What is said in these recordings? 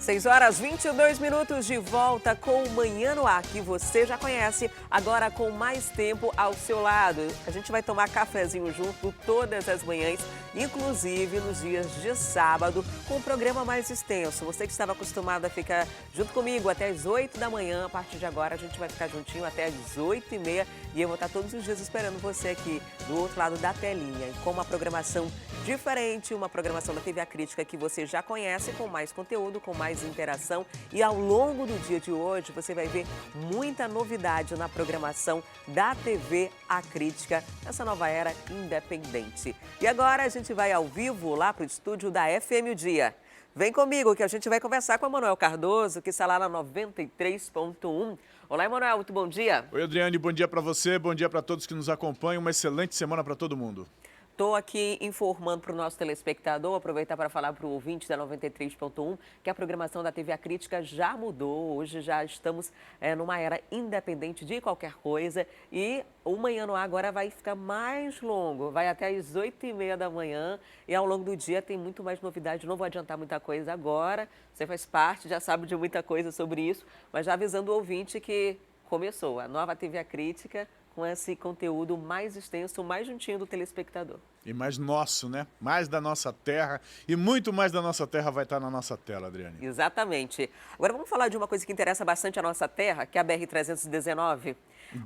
6h22 de volta com o Manhã no Ar, que você já conhece, agora com mais tempo ao seu lado. A gente vai tomar cafezinho junto todas as manhãs, inclusive nos dias de sábado, com um programa mais extenso. Você que estava acostumado a ficar junto comigo até as 8 da manhã, a partir de agora a gente vai ficar juntinho até as 8h30 e eu vou estar todos os dias esperando você aqui do outro lado da telinha. E com uma programação diferente, uma programação da TV A Crítica que você já conhece, com mais conteúdo, com mais interação, e ao longo do dia de hoje você vai ver muita novidade na programação da TV A Crítica, nessa nova era independente. E agora a gente vai ao vivo lá para o estúdio da FM O Dia. Vem comigo que a gente vai conversar com a Emanuel Cardoso, que está lá na 93.1. Olá, Emanuel, muito bom dia. Oi, Adriane, bom dia para você, bom dia para todos que nos acompanham, uma excelente semana para todo mundo. Estou aqui informando para o nosso telespectador, aproveitar para falar para o ouvinte da 93.1, que a programação da TV A Crítica já mudou. Hoje já estamos numa era independente de qualquer coisa e o Manhã no Ar agora vai ficar mais longo, vai até às 8h30 da manhã e ao longo do dia tem muito mais novidade. Não vou adiantar muita coisa agora, você faz parte, já sabe de muita coisa sobre isso, mas já avisando o ouvinte que começou a nova TV A Crítica, com esse conteúdo mais extenso, mais juntinho do telespectador. E mais nosso, né? Mais da nossa terra. E muito mais da nossa terra vai estar na nossa tela, Adriane. Exatamente. Agora vamos falar de uma coisa que interessa bastante a nossa terra, que é a BR-319.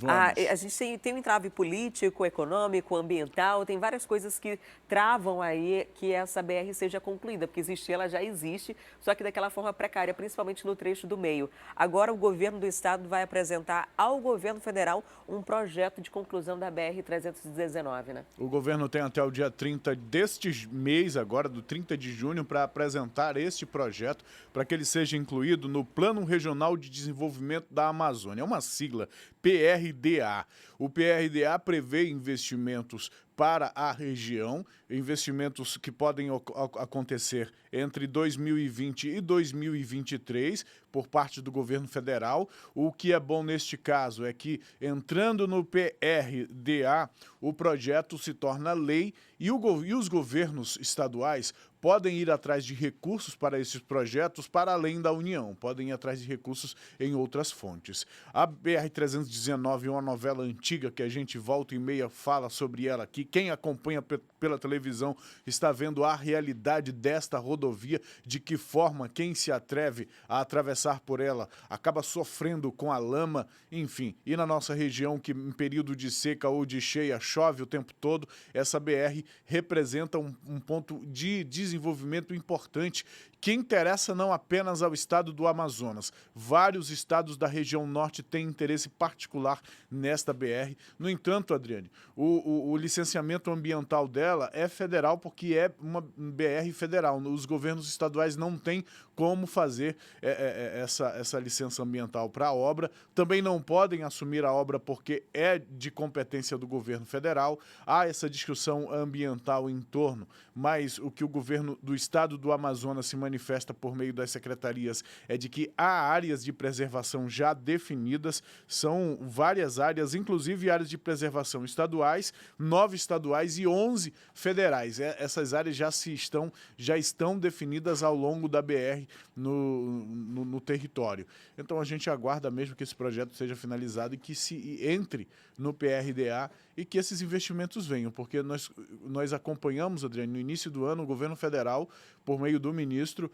A gente tem um entrave político, econômico, ambiental, tem várias coisas que travam aí que essa BR seja concluída, porque existir ela já existe, só que daquela forma precária, principalmente no trecho do meio. Agora o governo do estado vai apresentar ao governo federal um projeto de conclusão da BR-319, né? O governo tem até o dia 30 deste mês, agora do 30 de junho, para apresentar este projeto, para que ele seja incluído no Plano Regional de Desenvolvimento da Amazônia. É uma sigla, PRDA. O PRDA prevê investimentos para a região, investimentos que podem acontecer entre 2020 e 2023 por parte do governo federal. O que é bom neste caso é que, entrando no PRDA, o projeto se torna lei e os governos estaduais podem ir atrás de recursos para esses projetos para além da União, podem ir atrás de recursos em outras fontes. A BR-319 é uma novela antiga que a gente volta e meia fala sobre ela aqui. Quem acompanha pela televisão está vendo a realidade desta rodovia, de que forma quem se atreve a atravessar por ela acaba sofrendo com a lama, enfim. E na nossa região, que em período de seca ou de cheia chove o tempo todo, essa BR representa um ponto de desenvolvimento importante que interessa não apenas ao estado do Amazonas. Vários estados da região norte têm interesse particular nesta BR. No entanto, Adriane, o licenciamento ambiental dela é federal porque é uma BR federal. Os governos estaduais não têm como fazer essa licença ambiental para a obra. Também não podem assumir a obra porque é de competência do governo federal. Há essa discussão ambiental em torno, mas o que o governo do estado do Amazonas se manifesta por meio das secretarias é de que há áreas de preservação já definidas, são várias áreas, inclusive áreas de preservação estaduais, 9 estaduais e 11 federais. Essas áreas já estão definidas ao longo da BR no território. Então a gente aguarda mesmo que esse projeto seja finalizado e que se entre no PRDA e que esses investimentos venham, porque nós acompanhamos, Adriane, no início do ano, o governo federal, por meio do ministro,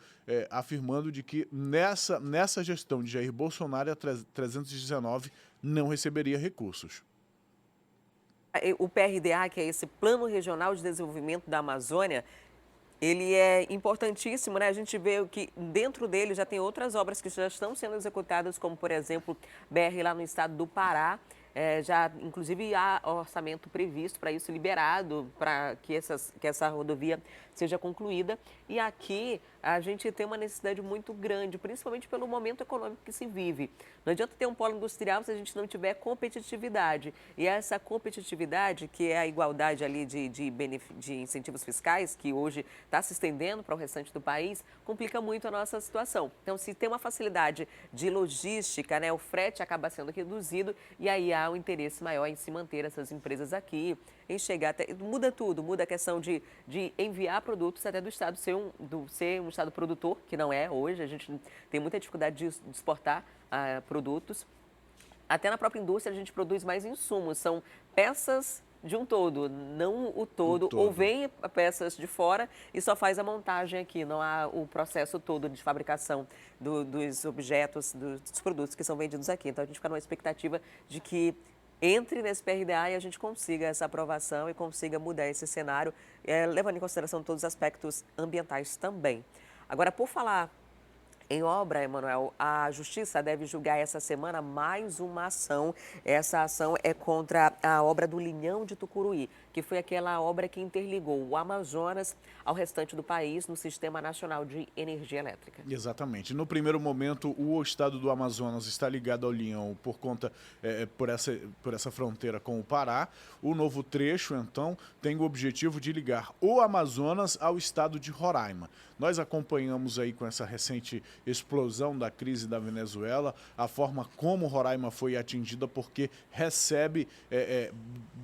afirmando de que nessa gestão de Jair Bolsonaro, a 319 não receberia recursos. O PRDA, que é esse Plano Regional de Desenvolvimento da Amazônia, ele é importantíssimo, né? A gente vê que dentro dele já tem outras obras que já estão sendo executadas, como, por exemplo, BR lá no estado do Pará. Já, inclusive, há orçamento previsto para isso, liberado, para que essa rodovia seja concluída. E aqui a gente tem uma necessidade muito grande, principalmente pelo momento econômico que se vive. Não adianta ter um polo industrial se a gente não tiver competitividade. E essa competitividade, que é a igualdade ali de incentivos fiscais, que hoje está se estendendo para o restante do país, complica muito a nossa situação. Então, se tem uma facilidade de logística, né, o frete acaba sendo reduzido e aí há um interesse maior em se manter essas empresas aqui, em chegar até... Muda tudo, muda a questão de enviar produtos até do estado ser um estado produtor, que não é hoje. A gente tem muita dificuldade de exportar produtos. Até na própria indústria a gente produz mais insumos, são peças de um todo, não o todo. Ou vem peças de fora e só faz a montagem aqui, não há o processo todo de fabricação dos objetos, dos produtos que são vendidos aqui. Então a gente fica numa expectativa de que entre nesse PRDA e a gente consiga essa aprovação e consiga mudar esse cenário, levando em consideração todos os aspectos ambientais também. Agora, por falar em obra, Emanuel, a Justiça deve julgar essa semana mais uma ação. Essa ação é contra a obra do Linhão de Tucuruí, que foi aquela obra que interligou o Amazonas ao restante do país no Sistema Nacional de Energia Elétrica. Exatamente. No primeiro momento, o estado do Amazonas está ligado ao Linhão por conta, por essa fronteira com o Pará. O novo trecho, então, tem o objetivo de ligar o Amazonas ao estado de Roraima. Nós acompanhamos aí com essa recente explosão da crise da Venezuela, a forma como Roraima foi atingida, porque recebe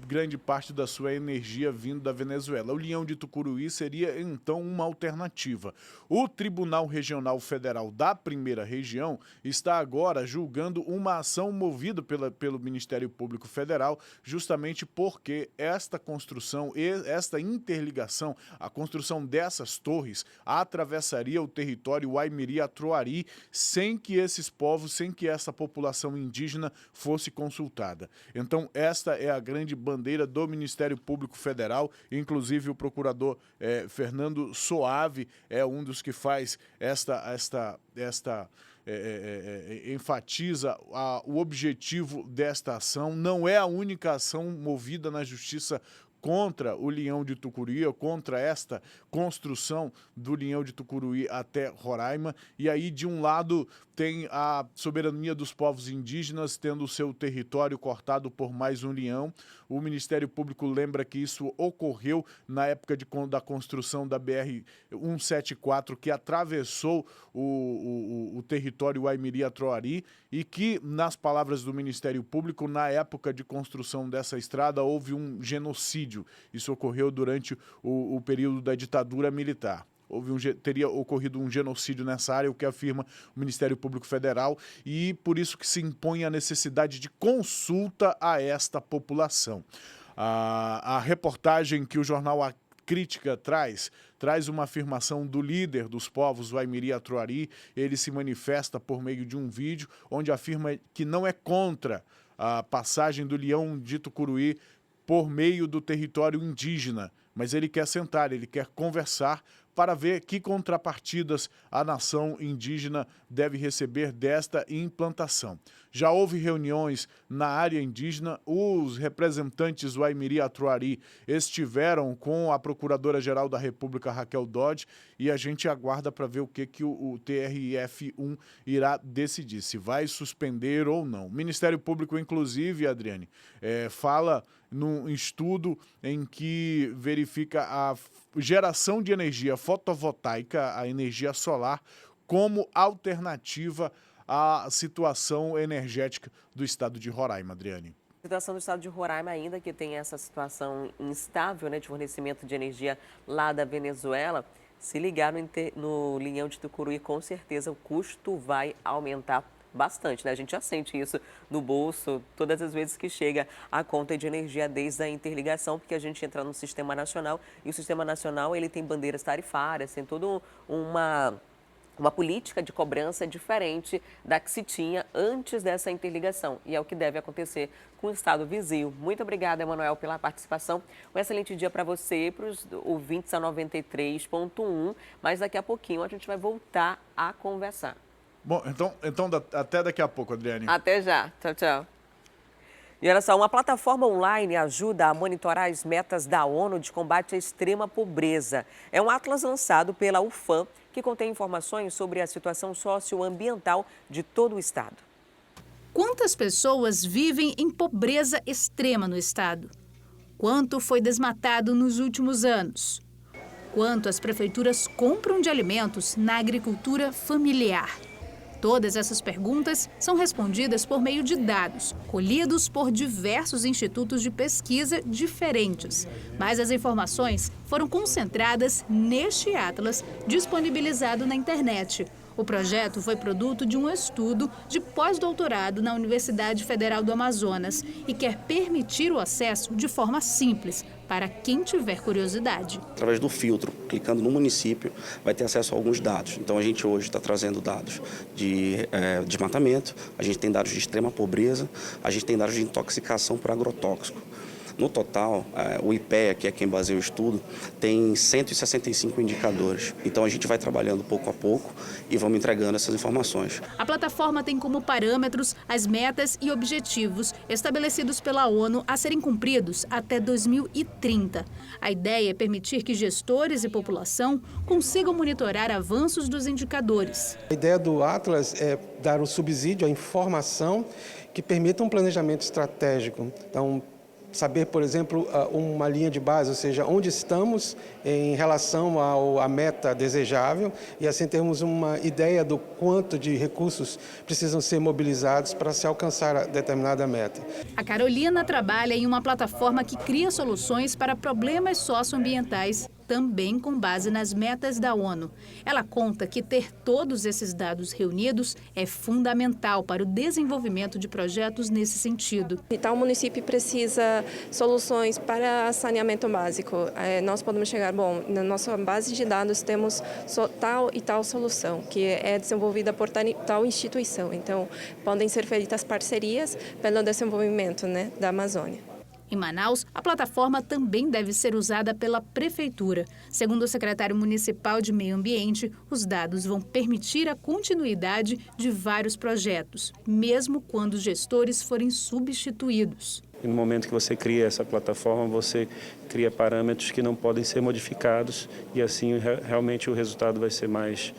grande parte da sua energia vindo da Venezuela. O Linhão de Tucuruí seria, então, uma alternativa. O Tribunal Regional Federal da Primeira Região está agora julgando uma ação movida pelo Ministério Público Federal, justamente porque esta construção, esta interligação, a construção dessas torres, atravessaria o território Uaimiri-Atuari sem que esses povos, sem que essa população indígena fosse consultada. Então, esta é a grande bandeira do Ministério Público Federal, inclusive o procurador Fernando Soave é um dos que faz enfatiza o objetivo desta ação. Não é a única ação movida na Justiça contra o Linhão de Tucuruí, ou contra esta construção do Linhão de Tucuruí até Roraima. E aí, de um lado, tem a soberania dos povos indígenas, tendo o seu território cortado por mais um linhão. O Ministério Público lembra que isso ocorreu na época da construção da BR-174, que atravessou o território Uaimiri-Atuari, e que, nas palavras do Ministério Público, na época de construção dessa estrada, houve um genocídio. Isso ocorreu durante o período da ditadura militar. Teria ocorrido um genocídio nessa área, o que afirma o Ministério Público Federal, e por isso que se impõe a necessidade de consulta a esta população. A reportagem que o jornal A Crítica traz uma afirmação do líder dos povos Uaimiri-Atuari. Ele se manifesta por meio de um vídeo onde afirma que não é contra a passagem do Linhão de Tucuruí por meio do território indígena, mas ele quer sentar, ele quer conversar para ver que contrapartidas a nação indígena deve receber desta implantação. Já houve reuniões na área indígena, os representantes do Uaimiri-Atuari estiveram com a Procuradora-Geral da República, Raquel Dodge, e a gente aguarda para ver o que o TRF-1 irá decidir, se vai suspender ou não. O Ministério Público, inclusive, Adriane, fala num estudo em que verifica a geração de energia fotovoltaica, a energia solar, como alternativa à situação energética do estado de Roraima, Adriane. A situação do estado de Roraima, ainda que tem essa situação instável, né, de fornecimento de energia lá da Venezuela, se ligar no Linhão de Tucuruí, com certeza o custo vai aumentar bastante, né? A gente já sente isso no bolso todas as vezes que chega a conta de energia desde a interligação, porque a gente entra no Sistema Nacional e o Sistema Nacional ele tem bandeiras tarifárias, tem toda uma política de cobrança diferente da que se tinha antes dessa interligação. E é o que deve acontecer com o estado vizinho. Muito obrigada, Emanuel, pela participação. Um excelente dia para você e para os ouvintes a 93.1. Mas daqui a pouquinho a gente vai voltar a conversar. Bom, então até daqui a pouco, Adriane. Até já. Tchau, tchau. E olha só, uma plataforma online ajuda a monitorar as metas da ONU de combate à extrema pobreza. É um atlas lançado pela UFAM, que contém informações sobre a situação socioambiental de todo o estado. Quantas pessoas vivem em pobreza extrema no estado? Quanto foi desmatado nos últimos anos? Quanto as prefeituras compram de alimentos na agricultura familiar? Todas essas perguntas são respondidas por meio de dados, colhidos por diversos institutos de pesquisa diferentes. Mas as informações foram concentradas neste atlas disponibilizado na internet. O projeto foi produto de um estudo de pós-doutorado na Universidade Federal do Amazonas e quer permitir o acesso de forma simples para quem tiver curiosidade. Através do filtro, clicando no município, vai ter acesso a alguns dados. Então a gente hoje está trazendo dados de desmatamento, a gente tem dados de extrema pobreza, a gente tem dados de intoxicação por agrotóxico. No total, o IPEA, que é quem baseia o estudo, tem 165 indicadores. Então a gente vai trabalhando pouco a pouco e vamos entregando essas informações. A plataforma tem como parâmetros as metas e objetivos estabelecidos pela ONU a serem cumpridos até 2030. A ideia é permitir que gestores e população consigam monitorar avanços dos indicadores. A ideia do Atlas é dar um subsídio à informação que permita um planejamento estratégico. Então, saber, por exemplo, uma linha de base, ou seja, onde estamos em relação à meta desejável e assim termos uma ideia do quanto de recursos precisam ser mobilizados para se alcançar a determinada meta. A Carolina trabalha em uma plataforma que cria soluções para problemas socioambientais, também com base nas metas da ONU. Ela conta que ter todos esses dados reunidos é fundamental para o desenvolvimento de projetos nesse sentido. Então, o município precisa soluções para saneamento básico. Nós podemos chegar, na nossa base de dados temos tal e tal solução, que é desenvolvida por tal instituição. Então, podem ser feitas parcerias pelo desenvolvimento, da Amazônia. Em Manaus, a plataforma também deve ser usada pela Prefeitura. Segundo o secretário municipal de Meio Ambiente, os dados vão permitir a continuidade de vários projetos, mesmo quando os gestores forem substituídos. E no momento que você cria essa plataforma, você cria parâmetros que não podem ser modificados e assim realmente o resultado vai ser mais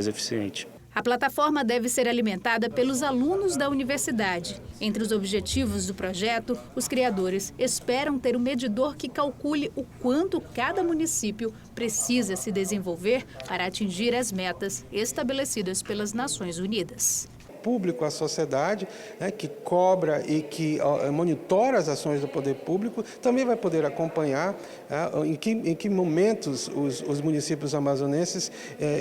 eficiente. A plataforma deve ser alimentada pelos alunos da universidade. Entre os objetivos do projeto, os criadores esperam ter um medidor que calcule o quanto cada município precisa se desenvolver para atingir as metas estabelecidas pelas Nações Unidas. Público, a sociedade, que cobra e que monitora as ações do poder público, também vai poder acompanhar em que momentos os municípios amazonenses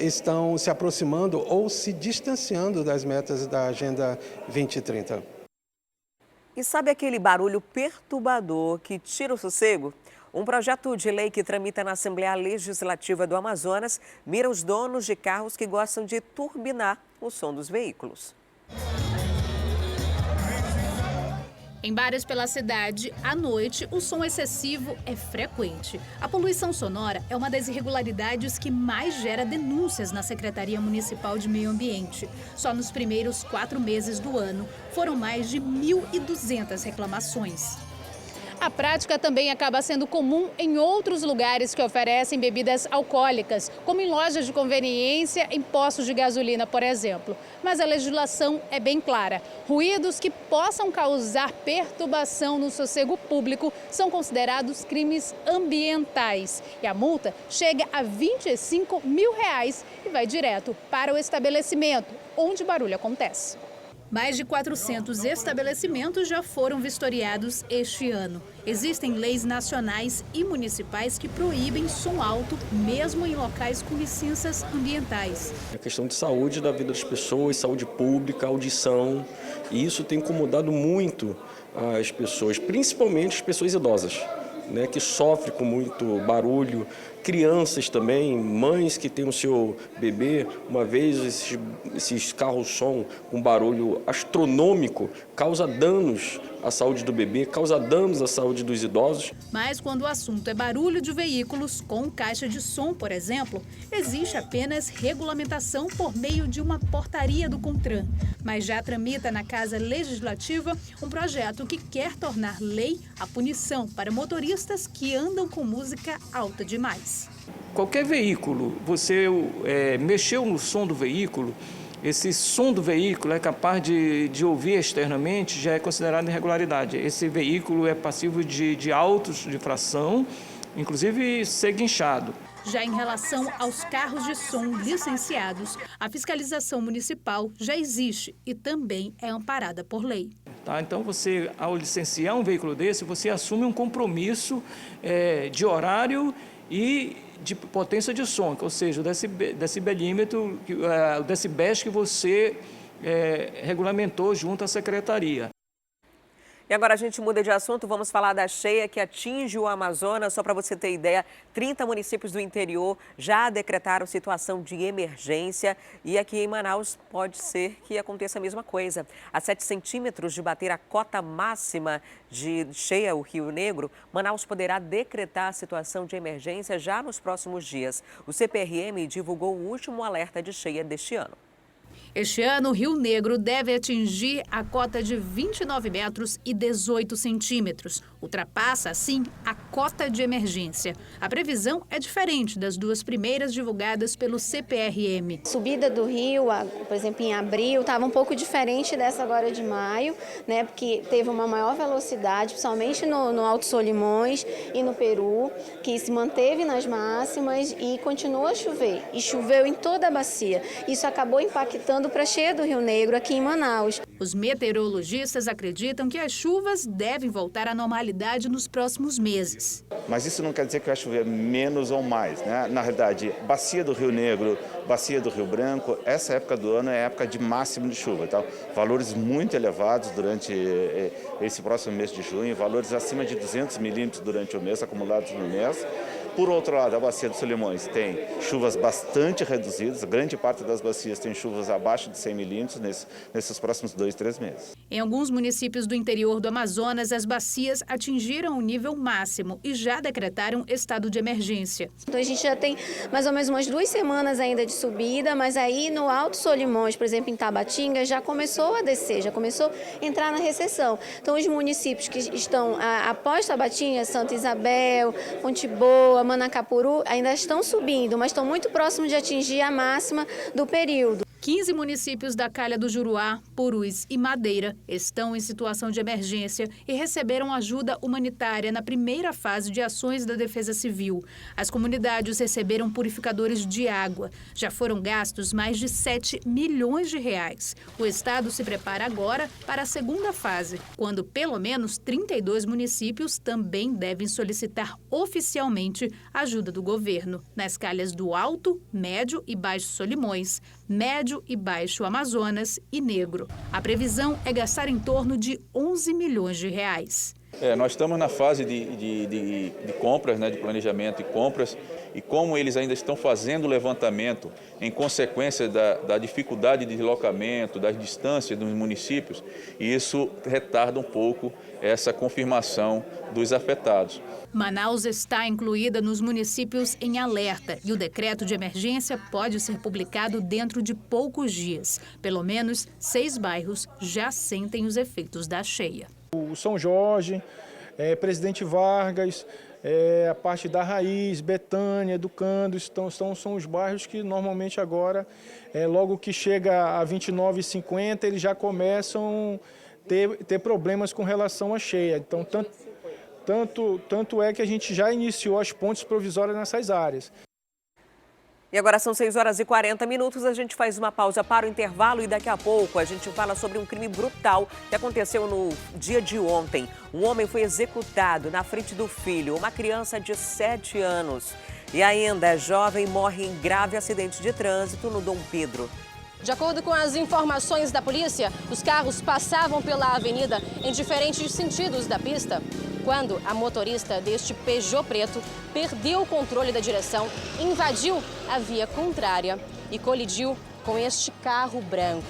estão se aproximando ou se distanciando das metas da Agenda 2030. E sabe aquele barulho perturbador que tira o sossego? Um projeto de lei que tramita na Assembleia Legislativa do Amazonas mira os donos de carros que gostam de turbinar o som dos veículos. Em bares pela cidade, à noite, o som excessivo é frequente. A poluição sonora é uma das irregularidades que mais gera denúncias na Secretaria Municipal de Meio Ambiente. Só nos primeiros 4 meses do ano, foram mais de 1.200 reclamações. A prática também acaba sendo comum em outros lugares que oferecem bebidas alcoólicas, como em lojas de conveniência, em postos de gasolina, por exemplo. Mas a legislação é bem clara. Ruídos que possam causar perturbação no sossego público são considerados crimes ambientais. E a multa chega a R$25 mil e vai direto para o estabelecimento onde o barulho acontece. Mais de 400 estabelecimentos já foram vistoriados este ano. Existem leis nacionais e municipais que proíbem som alto, mesmo em locais com licenças ambientais. É questão de saúde da vida das pessoas, saúde pública, audição, e isso tem incomodado muito as pessoas, principalmente as pessoas idosas, que sofrem com muito barulho, crianças também, mães que têm o seu bebê. Uma vez esses carros-som com barulho astronômico causa danos à saúde do bebê, causa danos à saúde dos idosos. Mas quando o assunto é barulho de veículos com caixa de som, por exemplo, existe apenas regulamentação por meio de uma portaria do CONTRAN. Mas já tramita na Casa Legislativa um projeto que quer tornar lei a punição para motoristas que andam com música alta demais. Qualquer veículo, você mexeu no som do veículo, esse som do veículo é capaz de ouvir externamente, já é considerado irregularidade. Esse veículo é passivo de autos de infração, inclusive ser guinchado. Já em relação aos carros de som licenciados, a fiscalização municipal já existe e também é amparada por lei. Tá? Então, você, ao licenciar um veículo desse, você assume um compromisso de horário e de potência de som, ou seja, o decibelímetro, o decibéis que você regulamentou junto à secretaria. E agora a gente muda de assunto, vamos falar da cheia que atinge o Amazonas. Só para você ter ideia, 30 municípios do interior já decretaram situação de emergência e aqui em Manaus pode ser que aconteça a mesma coisa. A 7 centímetros de bater a cota máxima de cheia o Rio Negro, Manaus poderá decretar a situação de emergência já nos próximos dias. O CPRM divulgou o último alerta de cheia deste ano. Este ano, o Rio Negro deve atingir a cota de 29 metros e 18 centímetros. Ultrapassa, assim, a cota de emergência. A previsão é diferente das duas primeiras divulgadas pelo CPRM. Subida do rio, por exemplo, em abril, estava um pouco diferente dessa agora de maio, né? Porque teve uma maior velocidade, principalmente no Alto Solimões e no Peru, que se manteve nas máximas e continuou a chover. E choveu em toda a bacia. Isso acabou impactando para a cheia do Rio Negro aqui em Manaus. Os meteorologistas acreditam que as chuvas devem voltar à normalidade nos próximos meses. Mas isso não quer dizer que vai chover menos ou mais, né? Na realidade, bacia do Rio Negro, bacia do Rio Branco, essa época do ano é época de máximo de chuva. Então, valores muito elevados durante esse próximo mês de junho, valores acima de 200 milímetros durante o mês, acumulados no mês. Por outro lado, a bacia dos Solimões tem chuvas bastante reduzidas, grande parte das bacias tem chuvas abaixo de 100 milímetros nesses próximos 2, 3 meses. Em alguns municípios do interior do Amazonas, as bacias atingiram o nível máximo e já decretaram estado de emergência. Então a gente já tem mais ou menos umas 2 semanas ainda de subida, mas aí no Alto Solimões, por exemplo, em Tabatinga, já começou a descer, já começou a entrar na recessão. Então os municípios que estão após Tabatinga, Santa Isabel, Fonte Boa, Manacapuru, ainda estão subindo, mas estão muito próximos de atingir a máxima do período. 15 municípios da Calha do Juruá, Purus e Madeira estão em situação de emergência e receberam ajuda humanitária na primeira fase de ações da Defesa Civil. As comunidades receberam purificadores de água. Já foram gastos mais de 7 milhões de reais. O estado se prepara agora para a segunda fase, quando pelo menos 32 municípios também devem solicitar oficialmente ajuda do governo, nas calhas do Alto, Médio e Baixo Solimões, Médio e Baixo Amazonas e Negro. A previsão é gastar em torno de 11 milhões de reais. Nós estamos na fase de compras, né, de planejamento e compras, e como eles ainda estão fazendo o levantamento em consequência da dificuldade de deslocamento, das distâncias dos municípios, e isso retarda um pouco essa confirmação dos afetados. Manaus está incluída nos municípios em alerta e o decreto de emergência pode ser publicado dentro de poucos dias. Pelo menos 6 bairros já sentem os efeitos da cheia. O São Jorge, Presidente Vargas, a parte da Raiz, Betânia, Educando, são os bairros que normalmente agora, logo que chega a 29,50, eles já começam a ter problemas com relação à cheia. Então, tanto é que a gente já iniciou as pontes provisórias nessas áreas. E agora são 6h40, a gente faz uma pausa para o intervalo e daqui a pouco a gente fala sobre um crime brutal que aconteceu no dia de ontem. Um homem foi executado na frente do filho, uma criança de 7 anos. E ainda, a jovem morre em grave acidente de trânsito no Dom Pedro. De acordo com as informações da polícia, os carros passavam pela avenida em diferentes sentidos da pista, quando a motorista deste Peugeot preto perdeu o controle da direção, invadiu a via contrária e colidiu com este carro branco.